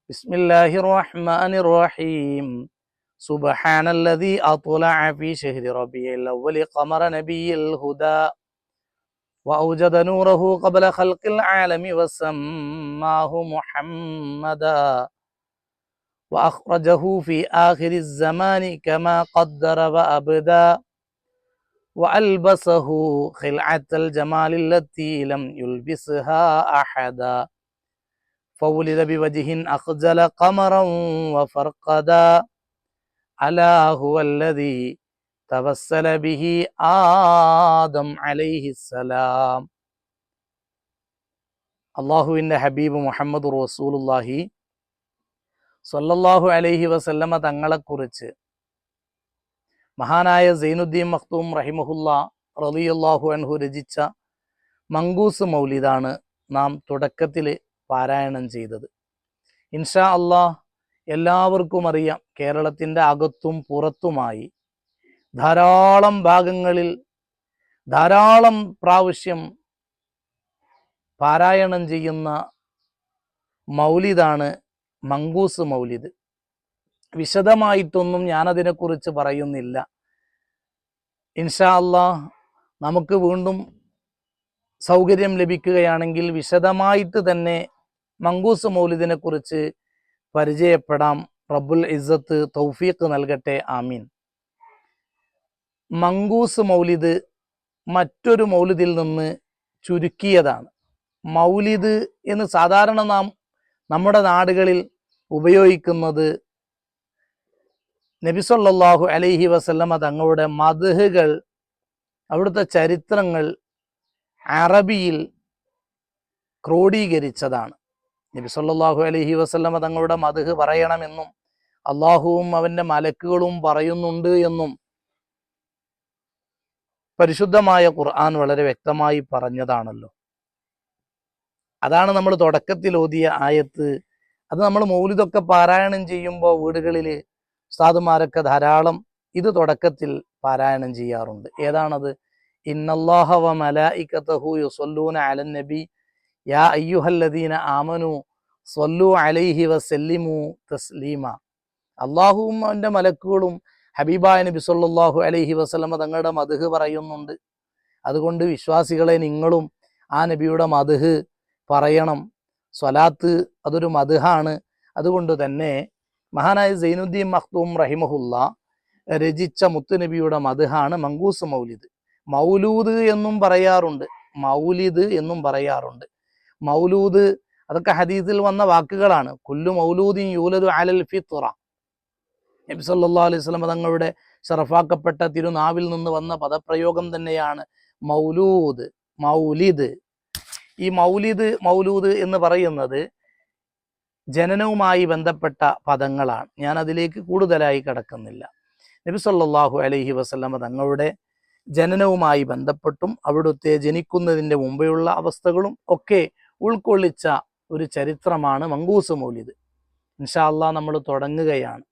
بسم الله الرحمن الرحيم. سبحان الذي أطلع في شهر ربيع الأول قمر نبي الهدى وأوجد نوره قبل خلق العالم وسماه محمدا وأخرجه في آخر الزمان كما قدر وأبدى وألبسه خلعة الجمال التي لم يلبسها أحدا فولد بوجه أخجل قمرا وفرقدا ألا هو الذي تبسل به آدم عليه السلام. അള്ളാഹുവിൻ്റെ ഹബീബ് മുഹമ്മദ് റസൂലുള്ളാഹി സ്വല്ലല്ലാഹു അലൈഹി വസല്ലമ തങ്ങളെക്കുറിച്ച് മഹാനായ സൈനുദ്ദീൻ മഖ്തൂം റഹിമഹുല്ലാ റളിയല്ലാഹു അൻഹു രചിച്ച മങ്കൂസ് മൗലിദാണ് നാം തുടക്കത്തിൽ പാരായണം ചെയ്തത്. ഇൻഷാ അള്ളാഹ് എല്ലാവർക്കും അറിയാം, കേരളത്തിൻ്റെ അകത്തും പുറത്തുമായി ധാരാളം ഭാഗങ്ങളിൽ ധാരാളം പ്രാവശ്യം പാരായണം ചെയ്യുന്ന മൗലിദാണ് മങ്കൂസ് മൗലിദ്. വിശദമായിട്ടൊന്നും ഞാനതിനെക്കുറിച്ച് പറയുന്നില്ല. ഇൻഷാ അള്ളാഹ് നമുക്ക് വീണ്ടും സൗകര്യം ലഭിക്കുകയാണെങ്കിൽ വിശദമായിട്ട് തന്നെ മങ്കൂസ് മൗലിദിനെ കുറിച്ച് പരിചയപ്പെടാം. റബ്ബുൽ ഇസ്സത്ത് തൗഫീഖ് നൽകട്ടെ, ആമീൻ. മങ്കൂസ് മൗലിദ് മറ്റൊരു മൗലിദിൽ നിന്ന് ചുരുക്കിയതാണ്. മൗലിദ് എന്ന് സാധാരണ നാം നമ്മുടെ നാടുകളിൽ ഉപയോഗിക്കുന്നത് നബി സല്ലല്ലാഹു അലൈഹി വസല്ലമ തങ്ങളുടെ മദ്ഹുകൾ, അവിടുത്തെ ചരിത്രങ്ങൾ അറബിയിൽ ക്രോഡീകരിച്ചതാണ്. നബി സല്ലല്ലാഹു അലൈഹി വസല്ലമ തങ്ങളുടെ മദ്ഹ് പറയണമെന്നും അള്ളാഹുവും അവൻ്റെ മലക്കുകളും പറയുന്നുണ്ട് എന്നും പരിശുദ്ധമായ ഖുർആൻ വളരെ വ്യക്തമായി പറഞ്ഞതാണല്ലോ. അതാണ് നമ്മൾ തുടക്കത്തിൽ ഓതിയ ആയത്ത്. അത് നമ്മൾ മൗലിദൊക്കെ പാരായണം ചെയ്യുമ്പോൾ വീടുകളിൽ ഉസ്താദുമാരൊക്കെ ധാരാളം ഇത് തുടക്കത്തിൽ പാരായണം ചെയ്യാറുണ്ട്. ഏതാണത്? ഇന്നല്ലാഹ വ മലായികതഹു യുസല്ലൂന അലൻ നബി യാ അയ്യുഹല്ലദീന ആമനു സ്വല്ലു അലൈഹി വസല്ലിമു തസ്ലീമ. അള്ളാഹുവും അവൻ്റെ മലക്കുകളും ഹബീബായ നബി സല്ലല്ലാഹു അലൈഹി വസല്ലമ തങ്ങളുടെ മദ്ഹ് പറയുന്നുണ്ട്. അതുകൊണ്ട് വിശ്വാസികളെ, നിങ്ങളും ആ നബിയുടെ മദ്ഹ് പറയണം. സ്വലാത്ത് അതൊരു മദ്ഹാണ്. അതുകൊണ്ട് തന്നെ മഹാനായ സൈനുദ്ദീൻ മഖ്തൂം റഹിമഹുല്ലാ രചിച്ച മുത്തുനബിയുടെ മദ്ഹാണ് മങ്കൂസ് മൗലിദ്. മൗലൂദ് എന്നും പറയാറുണ്ട്, മൗലിദ് എന്നും പറയാറുണ്ട്. മൗലൂദ് അതൊക്കെ ഹദീസിൽ വന്ന വാക്കുകളാണ്. കുല്ലു മൗലൂദിൻ യൂലദു അലൽ ഫിത്ര. നബി സല്ലല്ലാഹു അലൈഹി വസല്ലം തങ്ങളുടെ ശറഫാക്കപ്പെട്ട തിരുനാവിൽ നിന്ന് വന്ന പദപ്രയോഗം തന്നെയാണ് മൗലൂദ്, മൗലിദ്. ഈ മൗലൂദ് എന്ന് പറയുന്നത് ജനനവുമായി ബന്ധപ്പെട്ട പദങ്ങളാണ്. ഞാൻ അതിലേക്ക് കൂടുതലായി കടക്കുന്നില്ല. നബി സല്ലല്ലാഹു അലൈഹി വസല്ലമ തങ്ങളുടെ ജനനവുമായി ബന്ധപ്പെട്ടും അവിടുത്തെ ജനിക്കുന്നതിൻ്റെ മുമ്പെയുള്ള അവസ്ഥകളും ഒക്കെ ഉൾക്കൊള്ളിച്ച ഒരു ചരിത്രമാണ് മങ്കൂസ് മൗലിദ്. ഇൻഷാ അല്ലാഹ് നമ്മൾ തുടങ്ങുകയാണ്.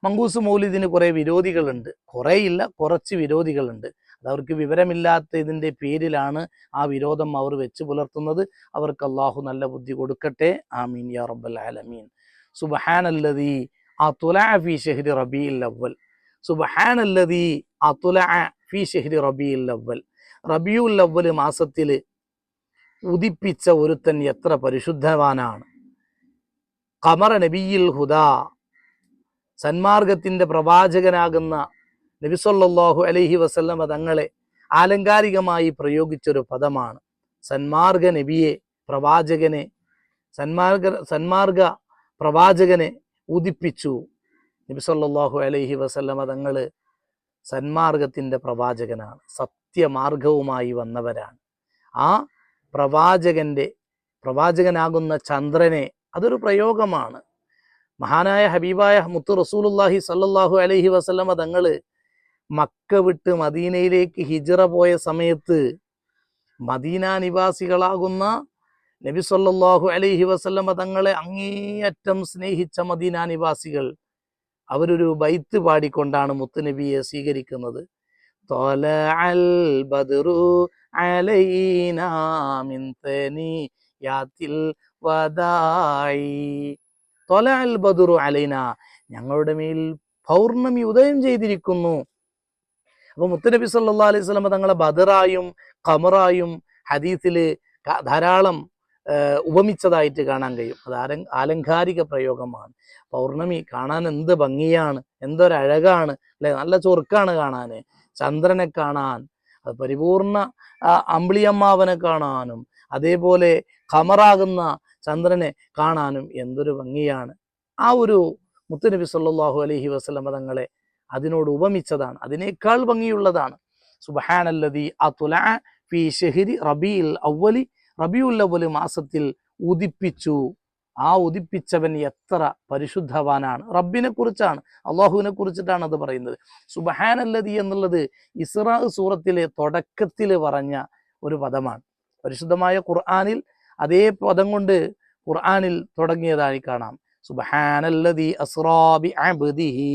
മങ്കൂസ് മൗലിദിന് കുറേ വിരോധികളുണ്ട്. കുറേയില്ല, കുറച്ച് വിരോധികളുണ്ട്. അതവർക്ക് വിവരമില്ലാത്ത ഇതിൻ്റെ പേരിലാണ് ആ വിരോധം അവർ വെച്ച് പുലർത്തുന്നത്. അവർക്ക് അള്ളാഹു നല്ല ബുദ്ധി കൊടുക്കട്ടെ, ആമീൻ യാ റബ്ബൽ ആലമീൻ. സുബ്ഹാനല്ലദീ അത്ലഅ ഫീ ശഹ്രി റബീഇൽ അവ്വൽ. സുബ്ഹാനല്ലദീ അത്ലഅ ഫീ ശഹ്രി റബീഇൽ അവ്വൽ. റബീഉൽ അവ്വൽ മാസത്തിൽ ഉദിപ്പിച്ച ഒരുത്തൻ എത്ര പരിശുദ്ധവാനാണ്. ഖമറ നബിയിൽ ഹുദാ. സന്മാർഗത്തിൻ്റെ പ്രവാചകനാകുന്ന നബി സല്ലല്ലാഹു അലൈഹി വസല്ലമ തങ്ങളെ ആലങ്കാരികമായി പ്രയോഗിച്ചൊരു പദമാണ്. സന്മാർഗ നബിയെ, പ്രവാചകനെ, സന്മാർഗ പ്രവാചകനെ ഉദിപ്പിച്ചു. നബി സല്ലല്ലാഹു അലൈഹി വസല്ലമ തങ്ങൾ സന്മാർഗത്തിൻ്റെ പ്രവാചകനാണ്, സത്യമാർഗവുമായി വന്നവരാണ്. ആ പ്രവാചകനാകുന്ന ചന്ദ്രനെ, അതൊരു പ്രയോഗമാണ്. മഹാനായ ഹബീബായ മുത്ത് റസൂലുള്ളാഹി സല്ലല്ലാഹു അലൈഹി വസല്ലമ തങ്ങൾ മക്ക വിട്ട് മദീനയിലേക്ക് ഹിജ്റ പോയ സമയത്ത് മദീന നിവാസികളാകുന്ന നബി സല്ലല്ലാഹു അലൈഹി വസല്ലമ തങ്ങളെ അങ്ങേയറ്റം സ്നേഹിച്ച മദീന നിവാസികൾ അവരൊരു ബൈത്ത് പാടിക്കൊണ്ടാണ് മുത്തുനബിയെ സ്വീകരിക്കുന്നത്. ത്വലഅൽ ബദ്റു അലൈനാ മിൻ തനിയാത്തിൽ വദാഇ ത്വലഅൽ ബദ്റു അലൈന, ഞങ്ങളുടെ മേൽ പൗർണമി ഉദയം ചെയ്തിരിക്കുന്നു. അപ്പൊ മുത്തുനബി സല്ലല്ലാഹു അലൈഹി വസല്ലം തങ്ങളെ ബദറായും ഖമറായും ഹദീസിൽ ധാരാളം ഉപമിച്ചതായിട്ട് കാണാൻ കഴിയും. അത് ആലങ്കാരിക പ്രയോഗമാണ്. പൗർണമി കാണാൻ എന്ത് ഭംഗിയാണ്, എന്തൊരഴകാണ് അല്ലെ, നല്ല ചൊറുക്കാണ് കാണാൻ. ചന്ദ്രനെ കാണാൻ, അത് പരിപൂർണ അമ്പിളിയമ്മാവനെ കാണാനും അതേപോലെ ഖമറാകുന്ന ചന്ദ്രനെ കാണാനും എന്തൊരു ഭംഗിയാണ്. ആ ഒരു മുത്തുനബി സല്ലല്ലാഹു അലൈഹി വസല്ലം തങ്ങളെ അതിനോട് ഉപമിച്ചതാണ്, അതിനേക്കാൾ ഭംഗിയുള്ളതാണ്. സുബ്ഹാനല്ലദീ അത്ലഅ ഫീ ശഹ്രി റബീഉൽ അവ്വലി, റബീഉൽ അവ്വൽ മാസത്തിൽ ഉദിപ്പിച്ചു. ആ ഉദിപ്പിച്ചവൻ എത്ര പരിശുദ്ധവാനാണ്. റബ്ബിനെ കുറിച്ചാണ്, അള്ളാഹുവിനെ കുറിച്ചിട്ടാണ് അത് പറയുന്നത്. സുബ്ഹാനല്ലദീ എന്നുള്ളത് ഇസ്രാ സൂറത്തിലെ തുടക്കത്തിൽ പറഞ്ഞ ഒരു പദമാണ്. പരിശുദ്ധമായ ഖുർആനിൽ അതേ പദം കൊണ്ട് ഖുർആനിൽ തുടങ്ങിയതായി കാണാം. സുബ്ഹാനല്ലദീ അസ്റാ ബിഅബ്ദിഹി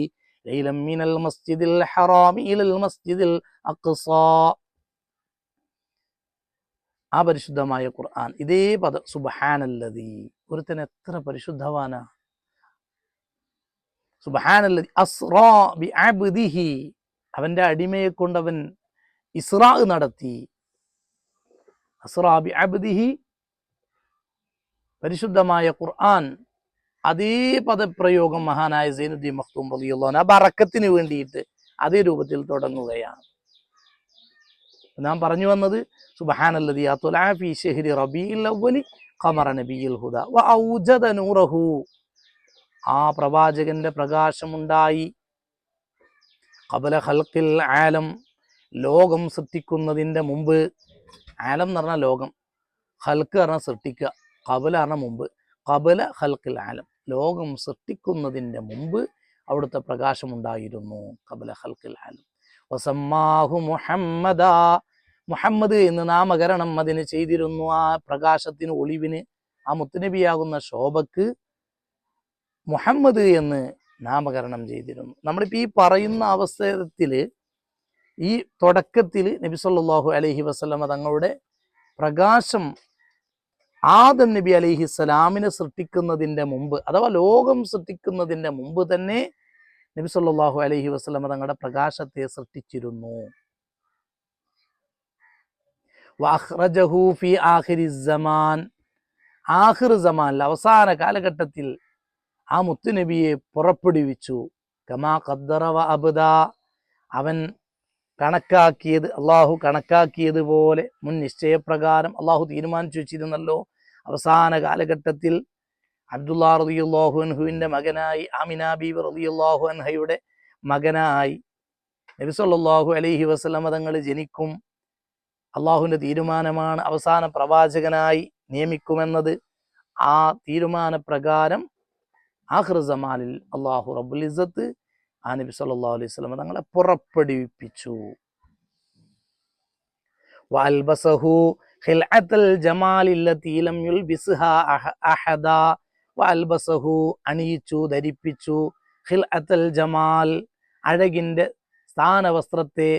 ലൈലൻ മിനൽ മസ്ജിദിൽ ഹറാമി ഇലൽ മസ്ജിദിൽ അഖ്സാ. ആ പരിശുദ്ധമായ ഖുർആൻ, ഇതേ പദം സുബ്ഹാനല്ലദീ, ഒരുത്തൻ എത്ര പരിശുദ്ധവാനാ. സുബ്ഹാനല്ലദീ അസ്റാ ബിഅബ്ദിഹി, അവന്റെ അടിമയെ കൊണ്ട് അവൻ ഇസ്റാ നടത്തി. അസ്റാ ബിഅബ്ദിഹി, പരിശുദ്ധമായ ഖുർആൻ അതേ പദപ്രയോഗം മഹാനായ സൈനുദ്ദീൻ മഖ്ദൂം റളിയല്ലാഹു അൻഹു ആ ബറക്കത്തിന് വേണ്ടിയിട്ട് അതേ രൂപത്തിൽ തുടങ്ങുകയാണ്. നാം പറഞ്ഞു വന്നത് സുബ്ഹാനല്ലദീ അത്ലഅ ഫീ ശഹ്രി റബീഉൽ അവ്വലി ഖമറ നബിയിൽ ഹുദാ വ ഔജദ നൂറഹു, ആ പ്രവാചകന്റെ പ്രകാശമുണ്ടായി ഖബല ഖൽഖിൽ ആലം, ലോകം സൃഷ്ടിക്കുന്നതിൻ്റെ മുമ്പ്. ആലം എന്ന് പറഞ്ഞാൽ ലോകം, ഖൽഖ് പറഞ്ഞാൽ സൃഷ്ടിക്കുക, ഖബല പറഞ്ഞാൽ മുമ്പ്. ഖബല ഖൽഖിൽ ആലം, ലോകം സൃഷ്ടിക്കുന്നതിൻ്റെ മുമ്പ് അവിടുത്തെ പ്രകാശമുണ്ടായിരുന്നു. ഖബല ഖൽഖിൽ ആലം. വസമ്മാഹു മുഹമ്മദാ, മുഹമ്മദ് എന്ന് നാമകരണം അതിന് ചെയ്തിരുന്നു. ആ പ്രകാശത്തിന്, ഒളിവിന്, ആ മുത്തുനബിയാകുന്ന ശോഭക്ക് മുഹമ്മദ് എന്ന് നാമകരണം ചെയ്തിരുന്നു. നമ്മളിപ്പോൾ ഈ പറയുന്ന അവസരത്തിൽ ഈ തുടക്കത്തിൽ നബി സല്ലല്ലാഹു അലൈഹി വസല്ലമ തങ്ങളുടെ പ്രകാശം ആദം നബി അലൈഹിസ്സലാമിനെ സൃഷ്ടിക്കുന്നതിൻ്റെ മുമ്പ്, അഥവാ ലോകം സൃഷ്ടിക്കുന്നതിൻ്റെ മുമ്പ് തന്നെ നബി സല്ലല്ലാഹു അലൈഹി വസല്ലമ തങ്ങളുടെ പ്രകാശത്തെ സൃഷ്ടിച്ചിരുന്നു. വഅഖ്റജഹു ഫീ ആഖിരി സമാൻ, ആഖിർ സമാനിൽ, അവസാന കാലഘട്ടത്തിൽ ആ മുത്തുനബിയെ പുറപ്പെടുവിച്ചു. കമാ ഖദ്ദറ വ അബ്ദാ, അവൻ കണക്കാക്കിയത്, അള്ളാഹു കണക്കാക്കിയതുപോലെ, മുൻ നിശ്ചയപ്രകാരം അള്ളാഹു തീരുമാനിച്ചു വെച്ചിരുന്നല്ലോ. അവസാന കാലഘട്ടത്തിൽ അബ്ദുല്ലാ റളിയല്ലാഹു അൻഹുവിൻ്റെ മകനായി, ആമിന ബീവി റളിയല്ലാഹു അൻഹയുടെ മകനായി നബി സല്ലല്ലാഹു അലൈഹി വസല്ലമ തങ്ങൾ ജനിക്കും. അള്ളാഹുവിൻ്റെ തീരുമാനമാണ്, അവസാന പ്രവാചകനായി നിയമിക്കുമെന്നത്. ആ തീരുമാനപ്രകാരം ആഖിർ സമാനിൽ അള്ളാഹു റബ്ബുൽ ഇസ്സത്ത് ആ നബി സല്ലല്ലാഹു അലൈഹി വസല്ലമ തങ്ങളെ പുറപ്പെടുവിപ്പിച്ചു. വഅൽബസഹു ഖിൽഅത്തൽ ജമാലില്ലതി ലം യുൽബിസ്ഹാ അഹദാ, വഅൽബസഹു അണിയിച്ചു, ധരിപ്പിച്ചു, ഖിൽഅത്തൽ ജമാൽ അഴകിൻ്റെ സ്ഥാനവസ്ത്രത്തെ,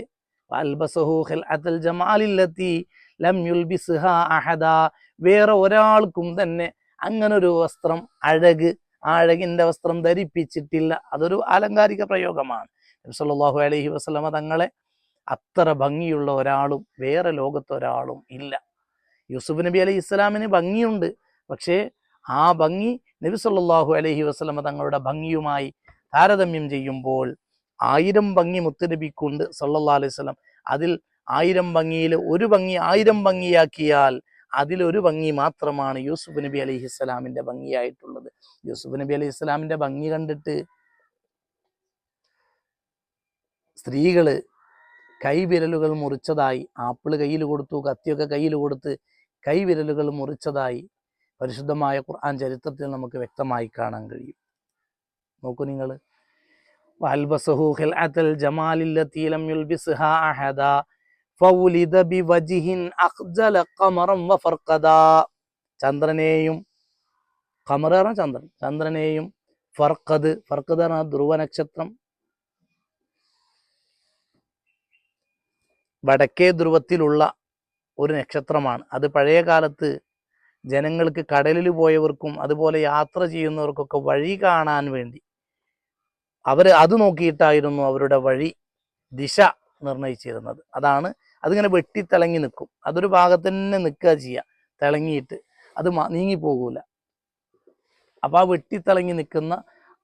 വഅൽബസഹു ഖിൽഅത്തൽ ജമാലില്ലതി ലം യുൽബിസ്ഹാ അഹദാ, വേറെ ഒരാൾക്കും തന്നെ അങ്ങനൊരു വസ്ത്രം, അഴക്, ആ അഴകിൻ്റെ വസ്ത്രം ധരിപ്പിച്ചിട്ടില്ല. അതൊരു ആലങ്കാരിക പ്രയോഗമാണ്. നബി സല്ലല്ലാഹു അലൈഹി വസല്ലമ തങ്ങളെ അത്ര ഭംഗിയുള്ള ഒരാളും വേറെ ലോകത്തൊരാളും ഇല്ല. യൂസുഫ് നബി അലൈഹി ഇസ്ലാമിന് ഭംഗിയുണ്ട്, പക്ഷേ ആ ഭംഗി നബി സല്ലല്ലാഹു അലൈഹി വസല്ലമ തങ്ങളുടെ ഭംഗിയുമായി താരതമ്യം ചെയ്യുമ്പോൾ 1000 ഭംഗി മുത്തുനബിക്കുണ്ട് സല്ലല്ലാഹു അലൈഹി വസല്ലം. അതിൽ 1000 ഭംഗിയിൽ ഒരു ഭംഗി 1000 ഭംഗിയാക്കിയാൽ അതിലൊരു ഭംഗി മാത്രമാണ് യൂസുഫ് നബി അലൈഹി ഇസ്ലാമിൻ്റെ ഭംഗിയായിട്ടുള്ളത്. യൂസുഫ് നബി അലൈഹി ഇസ്ലാമിൻ്റെ ഭംഗി കണ്ടിട്ട് സ്ത്രീകൾ കൈവിരലുകൾ മുറിച്ചതായി, ആപ്പിള് കയ്യിൽ കൊടുത്തു, കത്തിയൊക്കെ കയ്യിൽ കൊടുത്ത് കൈവിരലുകൾ മുറിച്ചതായി പരിശുദ്ധമായ ഖുർആൻ ചരിത്രത്തിൽ നമുക്ക് വ്യക്തമായി കാണാൻ കഴിയും. നോക്കൂ നിങ്ങൾ. വഅൽബസഹു ഖിൽഅത്തൽ ജമാലില്ലതി ലം യുൽബിസ്ഹാ അഹദാ ഫൗലിദ ബിവജ്ഹിൻ അഖ്ജല ഖമറൻ വഫർഖദാ, ചന്ദ്രനെയും, ഖമർ പറഞ്ഞ ചന്ദ്രൻ, ചന്ദ്രനെയും ഫർഖദ്, ഫർഖദ് പറഞ്ഞ ധ്രുവ നക്ഷത്രം, വടക്കേ ധ്രുവത്തിലുള്ള ഒരു നക്ഷത്രമാണ്. അത് പഴയ കാലത്ത് ജനങ്ങൾക്ക് കടലിൽ പോയവർക്കും അതുപോലെ യാത്ര ചെയ്യുന്നവർക്കൊക്കെ വഴി കാണാൻ വേണ്ടി അത് നോക്കിയിട്ടായിരുന്നു അവരുടെ വഴി ദിശ നിർണയിച്ചിരുന്നത്. അതിങ്ങനെ വെട്ടിത്തിളങ്ങി നിൽക്കും. അതൊരു ഭാഗത്ത് തന്നെ നിൽക്കുക ചെയ്യുക, തിളങ്ങിയിട്ട് അത് നീങ്ങിപ്പോകൂല. അപ്പോൾ ആ വെട്ടിത്തിളങ്ങി നിൽക്കുന്ന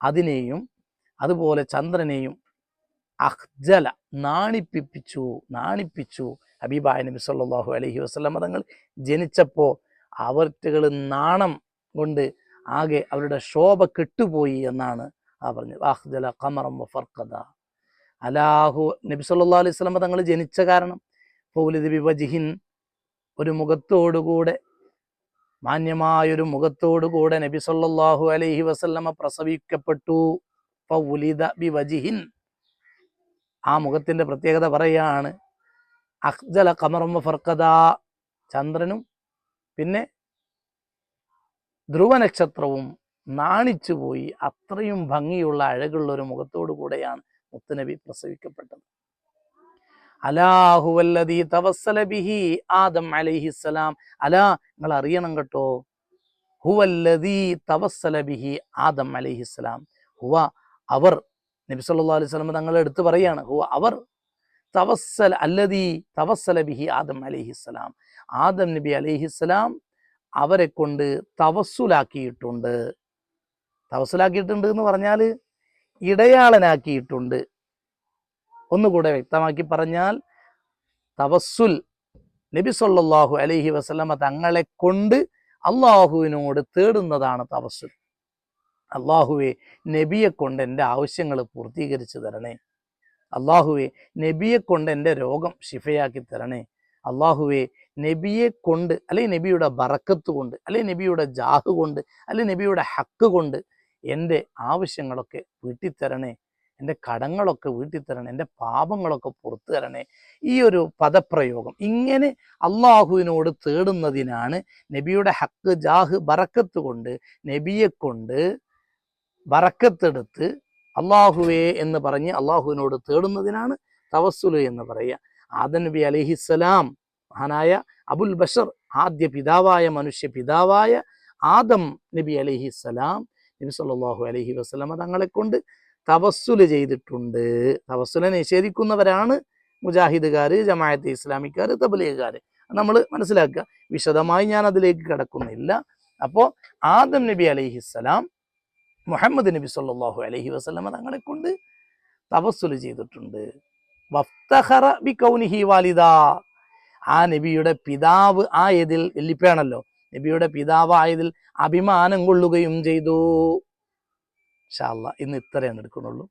അതിനെയും അതുപോലെ ചന്ദ്രനെയും അഖ്ജല നാണിപ്പിച്ചു ഹബീബായ നബി സല്ലല്ലാഹു അലൈഹി വസല്ലം തങ്ങൾ ജനിച്ചപ്പോൾ അവർകൾ നാണം കൊണ്ട് ആകെ അവരുടെ ശോഭ കെട്ടുപോയി എന്നാണ് പറഞ്ഞത്. അഖ്ജല ഖമറൻ വഫർഖദ. നബി സല്ലല്ലാഹു അലൈഹി വസല്ലം തങ്ങൾ ജനിച്ച കാരണം ഫൗലിദ ബിവജ്ഹിൻ, ഒരു മുഖത്തോടുകൂടെ, മാന്യമായൊരു മുഖത്തോടുകൂടെ നബി സല്ലല്ലാഹു അലൈഹി വസല്ലമ പ്രസവിക്കപ്പെട്ടു. ഫൗലിദ ബിവജ്ഹിൻ, ആ മുഖത്തിന്റെ പ്രത്യേകത പറയാണ്. അഖ്ജല ഖമറൻ വഫർഖദ, ചന്ദ്രനും പിന്നെ ധ്രുവനക്ഷത്രവും നാണിച്ചുപോയി. അത്രയും ഭംഗിയുള്ള അഴകുള്ള ഒരു മുഖത്തോടു കൂടെയാണ് മുത്തുനബി പ്രസവിക്കപ്പെട്ടത്. അലാഹുവല്ലദീ തവസ്സല ബിഹി ആദം അലൈഹിസ്സലാം. നിങ്ങൾ അറിയണം കേട്ടോ, ഹുവല്ലദീ തവസ്സല ബിഹി ആദം അലൈഹിസ്സലാം. അവർ നബി സല്ലല്ലാഹു അലൈഹി വസല്ലം തങ്ങൾ എടുത്തു പറയാണ്, അവർ അല്ലദീ തവസ്സല ബിഹി ആദം അലൈഹിസ്സലാം. ആദം നബി അലൈഹിസ്സലാം അവരെ കൊണ്ട് തവസ്സുലാക്കിയിട്ടുണ്ട് എന്ന് പറഞ്ഞാൽ ഇടയാളനാക്കിയിട്ടുണ്ട്. ഒന്നുകൂടെ വ്യക്തമാക്കി പറഞ്ഞാൽ, തവസ്സുൽ നബി സല്ലല്ലാഹു അലൈഹി വസല്ലമ തങ്ങളെ കൊണ്ട് അള്ളാഹുവിനോട് തേടുന്നതാണ് തവസ്സുൽ. അള്ളാഹുവെ, നബിയെ കൊണ്ട് എൻ്റെ ആവശ്യങ്ങൾ പൂർത്തീകരിച്ചു തരണേ. അള്ളാഹുവെ, നബിയെ കൊണ്ട് എൻ്റെ രോഗം ശിഫയാക്കി തരണേ. അള്ളാഹുവെ, നബിയെ കൊണ്ട്, അല്ലെങ്കിൽ നബിയുടെ ബറക്കത്ത് കൊണ്ട്, അല്ലെങ്കിൽ നബിയുടെ ജാഹ് കൊണ്ട്, അല്ലെങ്കിൽ നബിയുടെ ഹക്ക് കൊണ്ട് എൻ്റെ ആവശ്യങ്ങളൊക്കെ വീട്ടിത്തരണേ, എൻ്റെ കടങ്ങളൊക്കെ വീട്ടിത്തരണേ, എൻ്റെ പാപങ്ങളൊക്കെ പുറത്തു തരണേ. ഈ ഒരു പദപ്രയോഗം ഇങ്ങനെ അള്ളാഹുവിനോട് തേടുന്നതിനാണ് നബിയുടെ ഹക്ക്, ജാഹ്, ബറക്കത്ത് കൊണ്ട് നബിയെ കൊണ്ട് ബറക്കത്തെടുത്ത് അള്ളാഹുവേ എന്ന് പറഞ്ഞ് അള്ളാഹുവിനോട് തേടുന്നതിനാണ് തവസ്സുല് എന്ന് പറയുക. ആദം നബി അലൈഹിസ്സലാം, മഹാനായ അബുൽ ബഷർ, ആദ്യ പിതാവായ മനുഷ്യ പിതാവായ ആദം നബി അലൈഹിസ്സലാം നബി സല്ലല്ലാഹു അലൈഹി വസല്ലമ തങ്ങളെ കൊണ്ട് തവസ്സുല് ചെയ്തിട്ടുണ്ട്. തവസ്സുലെ നിഷേധിക്കുന്നവരാണ് മുജാഹിദുകാർ, ജമാഅത്തെ ഇസ്ലാമിക്കാർ, തബ്ലീഗുകാർ. നമ്മൾ മനസ്സിലാക്കുക. വിശദമായി ഞാൻ അതിലേക്ക് കിടക്കുന്നില്ല. അപ്പോൾ ആദം നബി അലൈഹിസ്സലാം മുഹമ്മദ് നബി സല്ലല്ലാഹു അലൈഹി വസല്ലമ തങ്ങളെ കൊണ്ട് തവസ്സുല് ചെയ്തിട്ടുണ്ട്. വഫ്തഖറ ബികൗനിഹി വാലിദാ, ആ നബിയുടെ പിതാവ് ആയതിൽ, വല്ലിപ്പയാണല്ലോ, നബിയുടെ പിതാവ് ആയതിൽ അഭിമാനം കൊള്ളുകയും ചെയ്തു. ഇൻഷാ അല്ലാഹ് ഇന്ന് ഇത്രയാണ് എടുക്കുന്നുള്ളൂ.